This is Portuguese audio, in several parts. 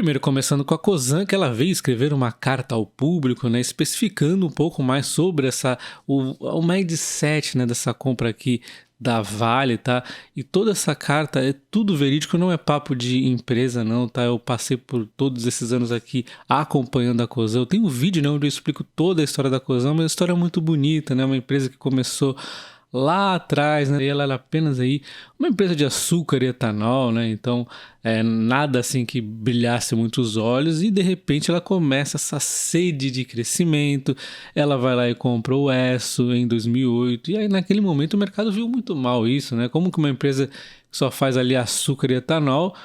Primeiro, começando com a Cosan, que ela veio escrever uma carta ao público, né, especificando um pouco mais sobre o mindset, né, dessa compra aqui da Vale, tá? E toda essa carta é tudo verídico, não é papo de empresa não, tá? Eu passei por todos esses anos aqui acompanhando a Cosan. Eu tenho um vídeo, né, onde eu explico toda a história da Cosan, uma história muito bonita, né? Uma empresa que começou lá atrás, né? E ela era apenas aí uma empresa de açúcar e etanol, né? Então, nada assim que brilhasse muito os olhos, e de repente ela começa essa sede de crescimento. Ela vai lá e compra o Esso em 2008, e aí naquele momento o mercado viu muito mal isso, né? Como que uma empresa que só faz ali açúcar e etanol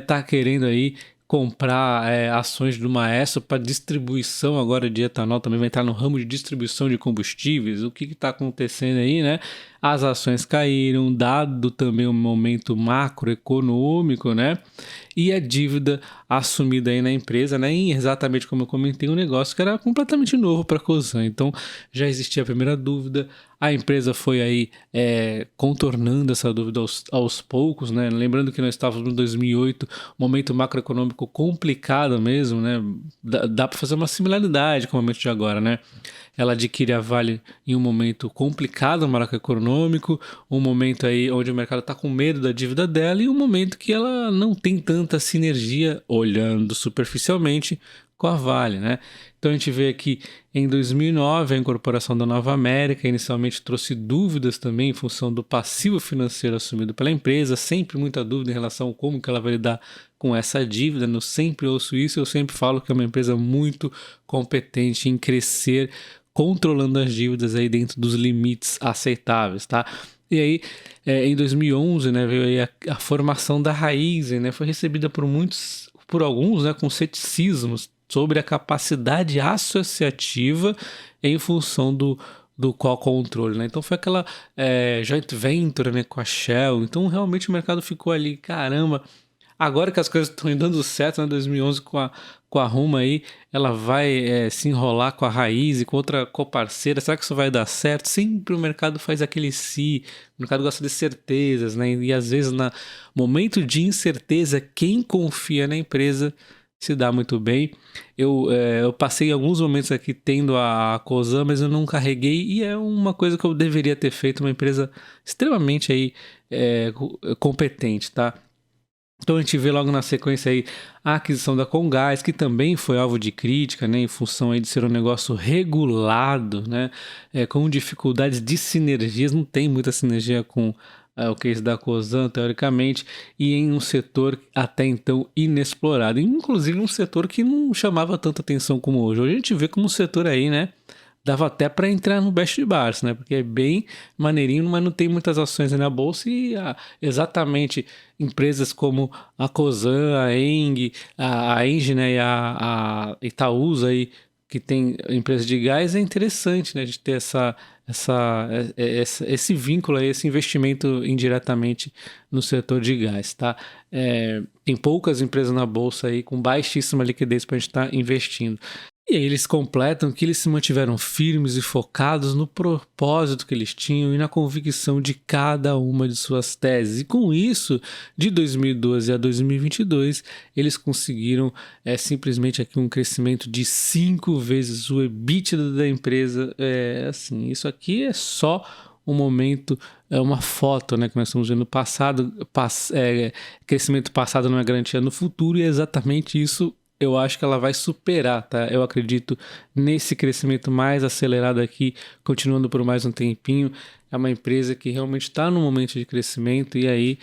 tá querendo aí comprar ações de uma Esso para distribuição agora de etanol, também vai entrar no ramo de distribuição de combustíveis. O que está acontecendo aí, né? As ações caíram, dado também o momento macroeconômico, né? E a dívida assumida aí na empresa, né? E exatamente como eu comentei, um negócio que era completamente novo para a Cosan. Então já existia a primeira dúvida, a empresa foi aí contornando essa dúvida aos poucos, né? Lembrando que nós estávamos em 2008, momento macroeconômico complicado mesmo, né? Dá para fazer uma similaridade com o momento de agora, né? Ela adquire a Vale em um momento complicado macroeconômico, um momento aí onde o mercado está com medo da dívida dela, e um momento que ela não tem tanta sinergia, olhando superficialmente, com a Vale, né? Então a gente vê aqui em 2009 a incorporação da Nova América inicialmente trouxe dúvidas também em função do passivo financeiro assumido pela empresa, sempre muita dúvida em relação a como que ela vai lidar com essa dívida. Eu sempre ouço isso, eu sempre falo que é uma empresa muito competente em crescer, controlando as dívidas aí dentro dos limites aceitáveis, tá? E aí, em 2011, né, veio aí a formação da Raízen, né? Foi recebida por alguns, né, com ceticismos sobre a capacidade associativa em função do qual controle, né? Então foi aquela joint venture, né, com a Shell. Então realmente o mercado ficou ali, caramba, agora que as coisas estão dando certo, né, 2011 com a Rumo aí, ela vai se enrolar com a Raiz e com outra coparceira, será que isso vai dar certo? Sempre o mercado faz aquele o mercado gosta de certezas, né? E às vezes, no momento de incerteza, quem confia na empresa se dá muito bem. Eu passei alguns momentos aqui tendo a Cosan, mas eu não carreguei, e é uma coisa que eu deveria ter feito, uma empresa extremamente aí competente, tá? Então a gente vê logo na sequência aí a aquisição da Comgás, que também foi alvo de crítica, né, em função aí de ser um negócio regulado, né, com dificuldades de sinergias, não tem muita sinergia com o case da Cosan, teoricamente, e em um setor até então inexplorado, inclusive um setor que não chamava tanta atenção como hoje. Hoje a gente vê como um setor aí, né, dava até para entrar no Best Bars, né? Porque é bem maneirinho, mas não tem muitas ações aí na bolsa, e exatamente empresas como a Cosan, a Eng, a Engie, né, e a Itaúsa aí, que tem empresa de gás, é interessante, né? A gente ter esse vínculo aí, esse investimento indiretamente no setor de gás, tá? Tem poucas empresas na bolsa aí com baixíssima liquidez para a gente estar investindo. E aí eles completam que eles se mantiveram firmes e focados no propósito que eles tinham e na convicção de cada uma de suas teses. E com isso, de 2012 a 2022, eles conseguiram simplesmente aqui um crescimento de 5 vezes o EBITDA da empresa. Assim, isso aqui é só um momento, uma foto, né, que nós estamos vendo no passado. Crescimento passado não é garantia no futuro, e é exatamente isso. Eu acho que ela vai superar, tá? Eu acredito nesse crescimento mais acelerado aqui, continuando por mais um tempinho. É uma empresa que realmente está num momento de crescimento, e aí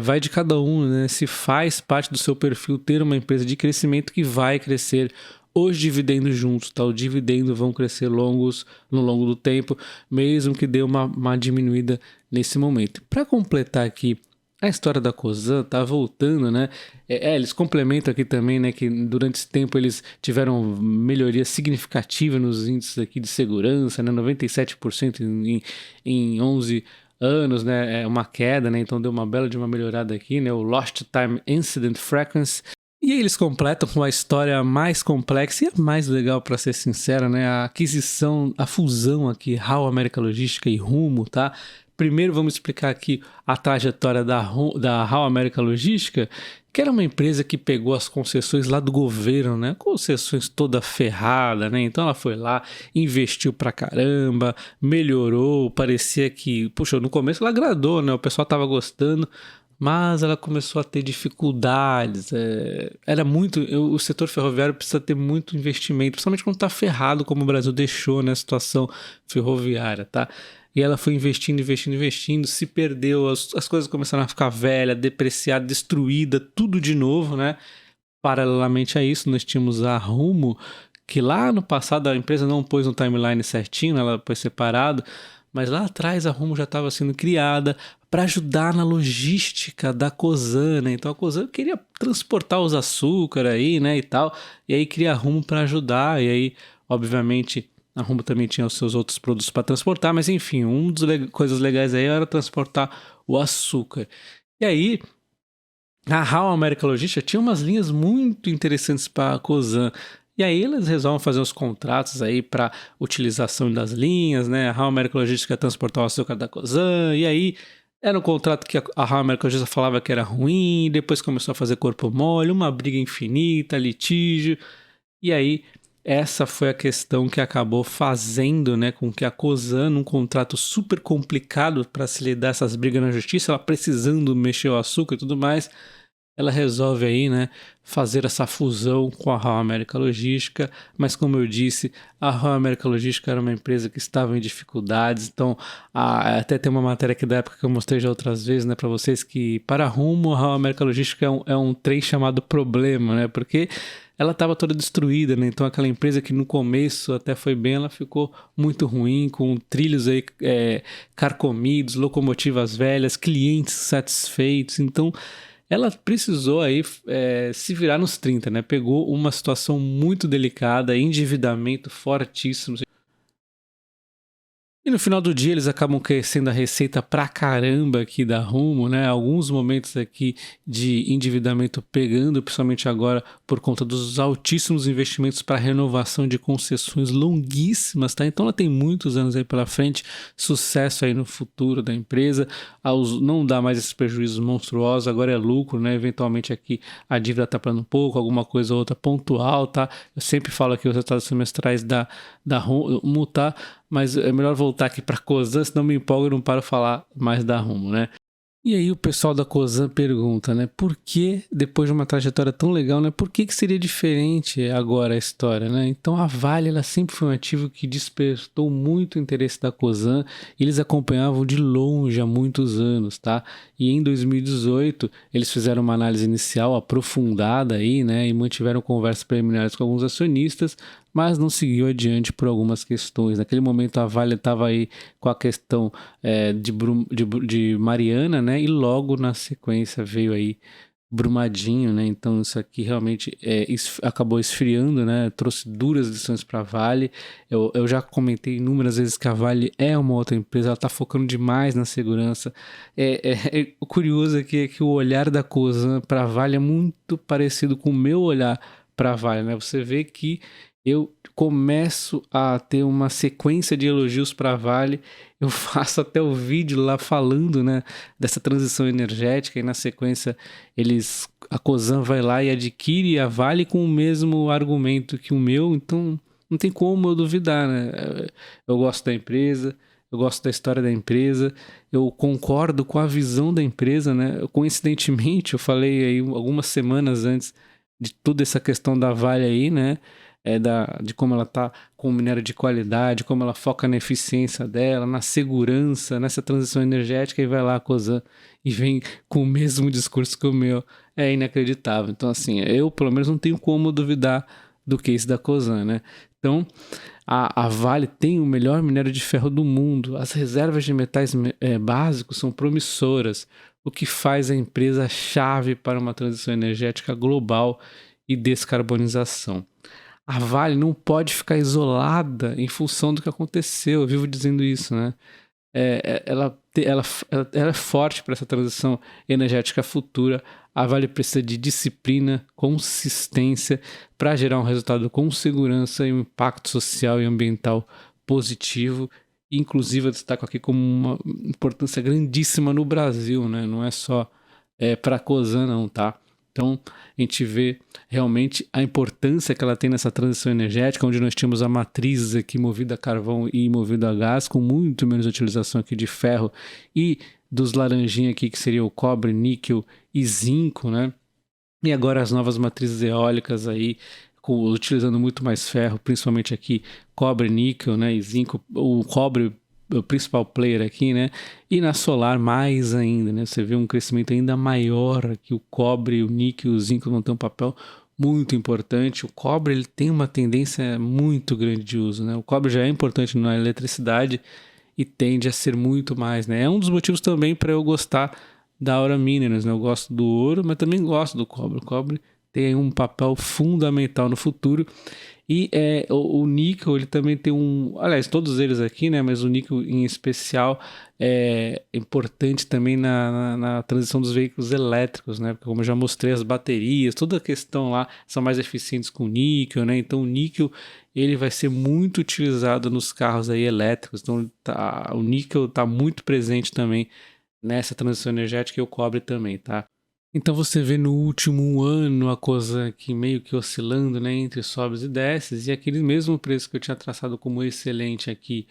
vai de cada um, né? Se faz parte do seu perfil ter uma empresa de crescimento que vai crescer os dividendos juntos, tá? O dividendo vão crescer no longo do tempo, mesmo que dê uma diminuída nesse momento. Para completar aqui a história da Cosan, tá voltando, né? Eles complementam aqui também, né, que durante esse tempo eles tiveram melhoria significativa nos índices aqui de segurança, né? 97% em 11 anos, né? É uma queda, né? Então deu uma bela de uma melhorada aqui, né? O Lost Time Incident Frequency. E aí eles completam com a história mais complexa e a mais legal, para ser sincero, né? A aquisição, a fusão aqui, Raul América Logística e Rumo, tá? Primeiro vamos explicar aqui a trajetória da Raul América Logística, que era uma empresa que pegou as concessões lá do governo, né? Concessões toda ferrada, né? Então ela foi lá, investiu pra caramba, melhorou, parecia que, puxa, no começo ela agradou, né? O pessoal tava gostando, mas ela começou a ter dificuldades. Era muito. O setor ferroviário precisa ter muito investimento, principalmente quando está ferrado, como o Brasil deixou na situação ferroviária, tá? E ela foi investindo, investindo, investindo, se perdeu, as coisas começaram a ficar velha, depreciada, destruída, tudo de novo, né? Paralelamente a isso, nós tínhamos a Rumo, que lá no passado a empresa não pôs no timeline certinho, né? Ela foi separado, mas lá atrás a Rumo já estava sendo criada para ajudar na logística da Cosan, né? Então a Cosan queria transportar os açúcar aí, né, e tal, e aí cria a Rumo para ajudar, e aí, obviamente, a Rumo também tinha os seus outros produtos para transportar, mas enfim, uma das coisas legais aí era transportar o açúcar. E aí, a HAL América Logística tinha umas linhas muito interessantes para a Cosan. E aí eles resolvem fazer os contratos aí para utilização das linhas, né? A HAL América Logística ia transportar o açúcar da Cosan, e aí era um contrato que a HAL América Logística falava que era ruim, depois começou a fazer corpo mole, uma briga infinita, litígio, e aí essa foi a questão que acabou fazendo, né, com que a Cosan, num contrato super complicado para se lidar essas brigas na justiça, ela precisando mexer o açúcar e tudo mais, ela resolve aí, né, fazer essa fusão com a HAL América Logística, mas como eu disse, a HAL América Logística era uma empresa que estava em dificuldades, então até tem uma matéria aqui da época que eu mostrei já outras vezes, né, para vocês, que para a Rumo, a HAL América Logística é um trem chamado Problema, né, porque ela estava toda destruída, né, então aquela empresa que no começo até foi bem, ela ficou muito ruim, com trilhos aí carcomidos, locomotivas velhas, clientes satisfeitos, então ela precisou aí se virar nos 30, né? Pegou uma situação muito delicada, endividamento fortíssimo. E no final do dia eles acabam crescendo a receita pra caramba aqui da Rumo, né? Alguns momentos aqui de endividamento pegando, principalmente agora por conta dos altíssimos investimentos para renovação de concessões longuíssimas, tá? Então ela tem muitos anos aí pela frente, sucesso aí no futuro da empresa, não dá mais esses prejuízos monstruosos, agora é lucro, né? Eventualmente aqui a dívida tá plano um pouco, alguma coisa ou outra pontual, tá? Eu sempre falo aqui os resultados semestrais da Rumo, tá? Mas é melhor voltar aqui para a Cosan, senão me empolgo e não paro de falar mais da Rumo, né? E aí o pessoal da Cosan pergunta, né? Por que, depois de uma trajetória tão legal, né? Por que seria diferente agora a história, né? Então a Vale, ela sempre foi um ativo que despertou muito o interesse da Cosan. Eles acompanhavam de longe há muitos anos, tá? E em 2018 eles fizeram uma análise inicial aprofundada aí, né? E mantiveram conversas preliminares com alguns acionistas, mas não seguiu adiante por algumas questões. Naquele momento a Vale estava aí com a questão de Mariana, né? E logo na sequência veio aí Brumadinho, né? Então isso aqui realmente acabou esfriando, né? Trouxe duras lições para a Vale. Eu já comentei inúmeras vezes que a Vale é uma outra empresa, ela está focando demais na segurança. O curioso aqui é que o olhar da Cosan para a Vale é muito parecido com o meu olhar para a Vale, né? Você vê que eu começo a ter uma sequência de elogios para a Vale, eu faço até o vídeo lá falando, né, dessa transição energética, e na sequência a Cosan vai lá e adquire a Vale com o mesmo argumento que o meu, então não tem como eu duvidar, né? Eu gosto da empresa, eu gosto da história da empresa, eu concordo com a visão da empresa, né? Coincidentemente, eu falei aí algumas semanas antes de toda essa questão da Vale aí, né? De como ela está com minério de qualidade, como ela foca na eficiência dela, na segurança, nessa transição energética, e vai lá a Cosan e vem com o mesmo discurso que o meu. É inacreditável. Então, assim, eu pelo menos não tenho como duvidar do case da Cosan, né? Então, a Vale tem o melhor minério de ferro do mundo, as reservas de metais básicos são promissoras, o que faz a empresa chave para uma transição energética global e descarbonização. A Vale não pode ficar isolada em função do que aconteceu. Eu vivo dizendo isso, né? Ela é forte para essa transição energética futura. A Vale precisa de disciplina, consistência para gerar um resultado com segurança e um impacto social e ambiental positivo. Inclusive, eu destaco aqui como uma importância grandíssima no Brasil, né? Não é só para a Cosan, não, tá? Então, a gente vê realmente a importância que ela tem nessa transição energética, onde nós tínhamos a matriz aqui movida a carvão e movida a gás, com muito menos utilização aqui de ferro e dos laranjinha aqui, que seria o cobre, níquel e zinco, né? E agora as novas matrizes eólicas aí, utilizando muito mais ferro, principalmente aqui cobre, níquel, né, e zinco, o cobre o principal player aqui, né? E na solar mais ainda, né? Você vê um crescimento ainda maior, que o cobre, o níquel, o zinco vão ter um papel muito importante. O cobre ele tem uma tendência muito grande de uso, né? O cobre já é importante na eletricidade e tende a ser muito mais, né? É um dos motivos também para eu gostar da Aura Minerals, né? Eu gosto do ouro, mas também gosto do cobre. O cobre tem um papel fundamental no futuro. E o níquel, ele também tem aliás, todos eles aqui, né? Mas o níquel em especial é importante também na transição dos veículos elétricos, né? Porque como eu já mostrei, as baterias, toda a questão lá são mais eficientes com níquel, né? Então o níquel, ele vai ser muito utilizado nos carros aí elétricos. Então o níquel está muito presente também nessa transição energética, e o cobre também, tá? Então você vê no último ano a coisa que meio que oscilando, né, entre sobes e desces, e aquele mesmo preço que eu tinha traçado como excelente aqui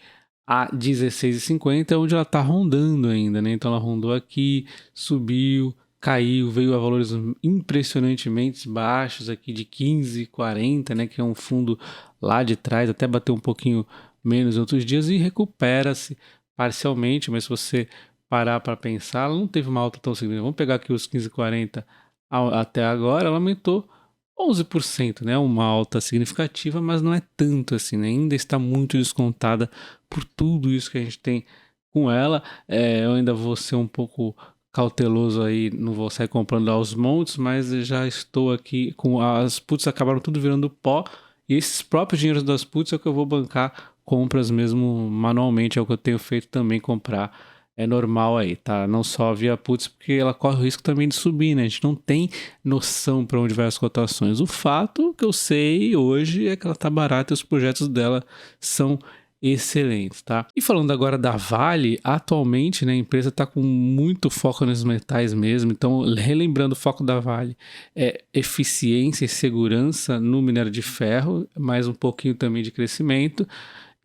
a 16,50 é onde ela está rondando ainda, né? Então ela rondou aqui, subiu, caiu, veio a valores impressionantemente baixos aqui de 15,40, né, que é um fundo lá de trás, até bateu um pouquinho menos em outros dias e recupera-se parcialmente, mas se você parar para pensar, ela não teve uma alta tão significativa. Vamos pegar aqui os 15,40 até agora, ela aumentou 11%, né? Uma alta significativa, mas não é tanto assim, né? Ainda está muito descontada por tudo isso que a gente tem com ela. Eu ainda vou ser um pouco cauteloso aí, não vou sair comprando aos montes, mas já estou aqui com as puts, acabaram tudo virando pó, e esses próprios dinheiros das puts é o que eu vou bancar compras mesmo manualmente, é o que eu tenho feito também, comprar é normal aí, tá? Não só via puts, porque ela corre o risco também de subir, né? A gente não tem noção para onde vai as cotações. O fato que eu sei hoje é que ela tá barata e os projetos dela são excelentes, tá? E falando agora da Vale, atualmente, né, a empresa está com muito foco nos metais mesmo. Então, relembrando o foco da Vale, é eficiência e segurança no minério de ferro, mais um pouquinho também de crescimento,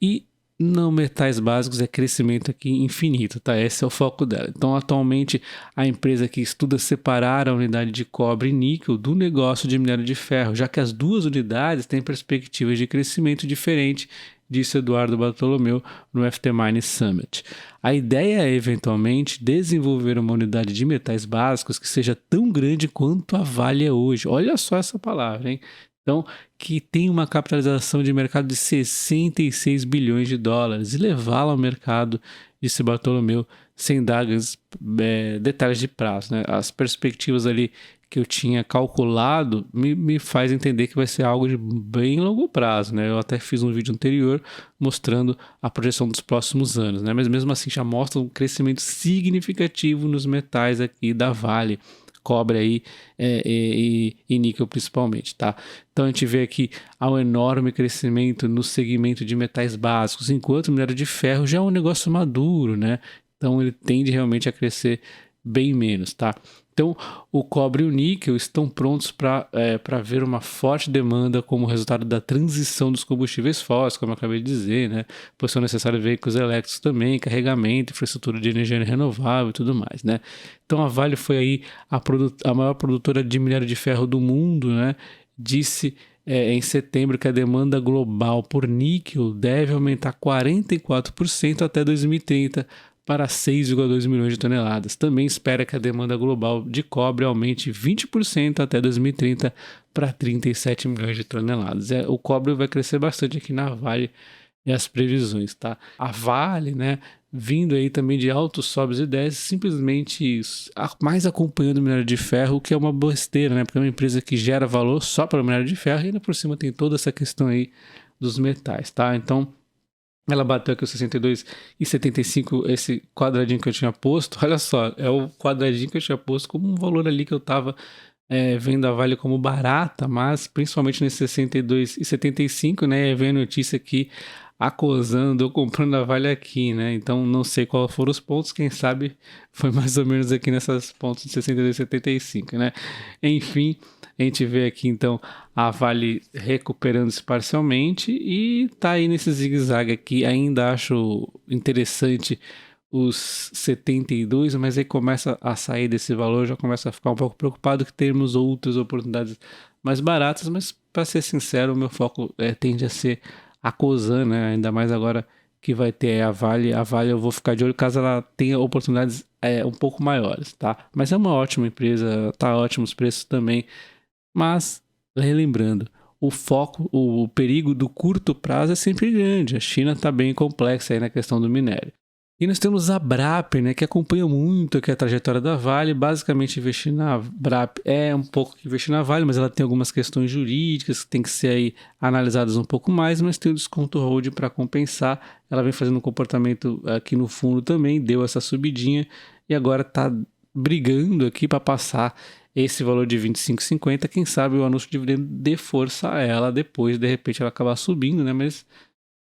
e não metais básicos é crescimento aqui infinito, tá? Esse é o foco dela. Então, atualmente, a empresa aqui estuda separar a unidade de cobre e níquel do negócio de minério de ferro, já que as duas unidades têm perspectivas de crescimento diferente, disse Eduardo Bartolomeu no FT Mine Summit. A ideia é, eventualmente, desenvolver uma unidade de metais básicos que seja tão grande quanto a Vale é hoje. Olha só essa palavra, hein? Então, que tem uma capitalização de mercado de 66 bilhões de dólares e levá-la ao mercado, disse Bartolomeu, sem dar detalhes de prazo, né? As perspectivas ali que eu tinha calculado me faz entender que vai ser algo de bem longo prazo, né? Eu até fiz um vídeo anterior mostrando a projeção dos próximos anos, né? Mas mesmo assim já mostra um crescimento significativo nos metais aqui da Vale, cobre aí e níquel principalmente, tá? Então a gente vê aqui há um enorme crescimento no segmento de metais básicos, enquanto o minério de ferro já é um negócio maduro, né? Então ele tende realmente a crescer bem menos, tá? Então, o cobre e o níquel estão prontos para ver uma forte demanda como resultado da transição dos combustíveis fósseis, como eu acabei de dizer, né? Pois são necessários veículos elétricos também, carregamento, infraestrutura de energia renovável e tudo mais, né? Então, a Vale foi aí a maior produtora de minério de ferro do mundo, né? Disse em setembro que a demanda global por níquel deve aumentar 44% até 2030, para 6,2 milhões de toneladas. Também espera que a demanda global de cobre aumente 20% até 2030 para 37 milhões de toneladas. O cobre vai crescer bastante aqui na Vale e as previsões, tá? A Vale, né, vindo aí também de altos sobes e desces, simplesmente mais acompanhando o minério de ferro, o que é uma besteira, né? Porque é uma empresa que gera valor só para o minério de ferro e ainda por cima tem toda essa questão aí dos metais, tá? Então, ela bateu aqui o 62,75, esse quadradinho que eu tinha posto. Olha só, é o quadradinho que eu tinha posto como um valor ali que eu estava vendo a Vale como barata, mas principalmente nesse 62,75, né? Vem a notícia que acosando ou comprando a Vale aqui, né? Então não sei qual foram os pontos, quem sabe foi mais ou menos aqui nessas pontos de 62 e 75, né? Enfim, a gente vê aqui então a Vale recuperando-se parcialmente e tá aí nesse zigue-zague aqui. Ainda acho interessante os 72, mas aí começa a sair desse valor, já começa a ficar um pouco preocupado que temos outras oportunidades mais baratas, mas para ser sincero, o meu foco tende a ser a Cosan, né? Ainda mais agora que vai ter a Vale. A Vale eu vou ficar de olho caso ela tenha oportunidades um pouco maiores, tá? Mas é uma ótima empresa, tá ótimos preços também. Mas, relembrando, o foco, o perigo do curto prazo é sempre grande. A China está bem complexa aí na questão do minério. E nós temos a Brap, né, que acompanha muito aqui a trajetória da Vale. Basicamente, investir na Brap é um pouco que investir na Vale, mas ela tem algumas questões jurídicas que tem que ser aí analisadas um pouco mais, mas tem o desconto hold para compensar. Ela vem fazendo um comportamento aqui no fundo também, deu essa subidinha e agora está brigando aqui para passar esse valor de 25,50. Quem sabe o anúncio de dividendo dê força a ela depois, de repente ela acabar subindo, né? Mas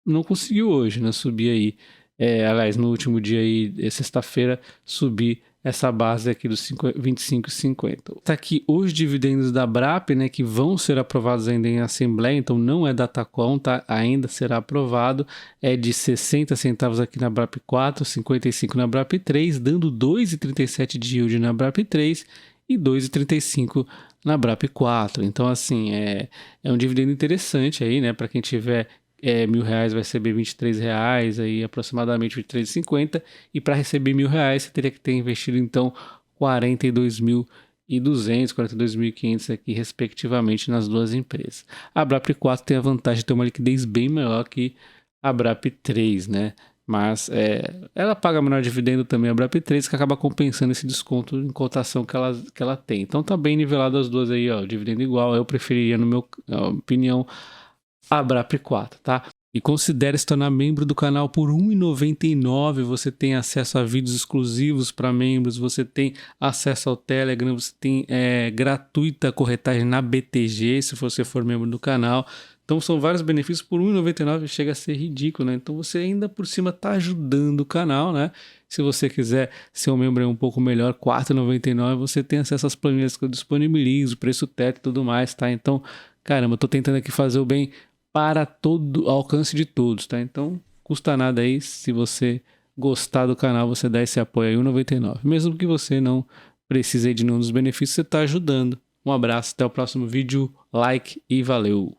não conseguiu hoje, né? Subir aí. Aliás, no último dia aí, sexta-feira, subir essa base aqui dos 25,50. Tá aqui os dividendos da Brap, né, que vão ser aprovados ainda em assembleia, então não é Datacom, tá? Ainda será aprovado. É de 60 centavos aqui na Brap 4, 55 na Brap 3, dando 2,37 de yield na Brap 3 e 2,35 na Brap 4. Então, assim, é um dividendo interessante aí, né, para quem tiver R$1.000 vai receber R$23, aí aproximadamente R$23,50, e para receber R$1.000 você teria que ter investido então 42.200, 42.500 aqui respectivamente nas duas empresas. A Brap 4 tem a vantagem de ter uma liquidez bem maior que a Brap 3, né? Mas ela paga menor dividendo também, a Brap 3, que acaba compensando esse desconto em cotação que ela tem. Então tá bem nivelado as duas aí, ó, dividendo igual. Eu preferiria, na minha opinião, a Brap 4, tá? E considere se tornar membro do canal por R$1,99. Você tem acesso a vídeos exclusivos para membros, você tem acesso ao Telegram, você tem gratuita corretagem na BTG, se você for membro do canal. Então são vários benefícios por R$1,99, chega a ser ridículo, né? Então você ainda por cima está ajudando o canal, né? Se você quiser ser um membro um pouco melhor, R$4,99, você tem acesso às planilhas que eu disponibilizo, preço teto e tudo mais, tá? Então, caramba, eu tô tentando aqui fazer o bem para todo alcance de todos, tá? Então, custa nada aí, se você gostar do canal, você dá esse apoio aí, R$1,99. Mesmo que você não precise de nenhum dos benefícios, você está ajudando. Um abraço, até o próximo vídeo, like e valeu!